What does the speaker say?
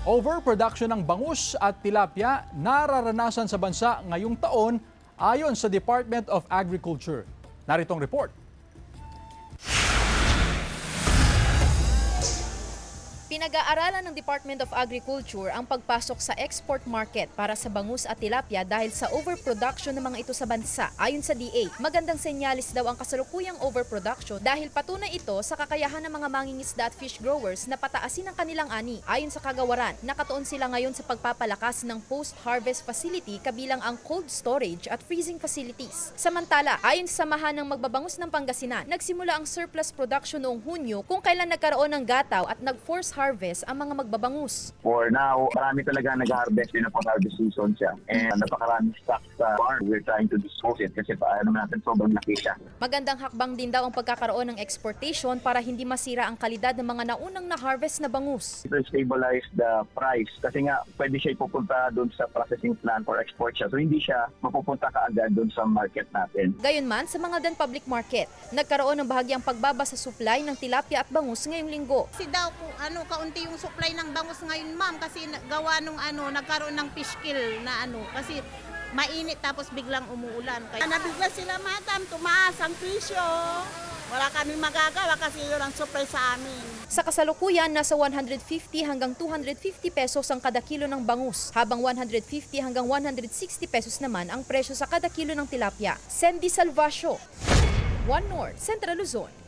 Overproduction ng bangus at tilapia nararanasan sa bansa ngayong taon ayon sa Department of Agriculture. Narito ang report. Pinag-aaralan ng Department of Agriculture ang pagpasok sa export market para sa bangus at tilapia dahil sa overproduction ng mga ito sa bansa. Ayon sa DA, magandang senyalis daw ang kasalukuyang overproduction dahil patunay ito sa kakayahan ng mga mangingisda at fish growers na pataasin ang kanilang ani. Ayon sa kagawaran, nakatuon sila ngayon sa pagpapalakas ng post-harvest facility kabilang ang cold storage at freezing facilities. Samantala, ayon sa Samahan ng Magbabangus ng Pangasinan, nagsimula ang surplus production noong Hunyo kung kailan nagkaroon ng gataw at nag-force harvest ang mga magbabangus. For now, marami talaga nag-harvest din ang harvest season siya. And napakaraming stock sa farm. We're trying to dispose it kasi paano natin sobrang laki siya. Magandang hakbang din daw ang pagkakaroon ng exportation para hindi masira ang kalidad ng mga naunang na-harvest na bangus. It will stabilize the price kasi nga pwede siya ipupunta doon sa processing plant for export siya. So hindi siya mapupunta kaagad doon sa market natin. Gayunman, sa mga dan public market, nagkaroon ng bahagyang pagbaba sa supply ng tilapia at bangus ngayong linggo. Kasi daw kung kaunti yung supply ng bangus ngayon, ma'am, kasi gawa nung nagkaroon ng fish kill na kasi mainit tapos biglang umuulan. Kaya nabigla sila, madam, tumaas ang presyo. Wala kaming magagawa kasi yun ang supply sa amin. Sa kasalukuyan, nasa 150 hanggang 250 pesos ang kada kilo ng bangus, habang 150 hanggang 160 pesos naman ang presyo sa kada kilo ng tilapia. Sandy Salvacio, One North, Central Luzon.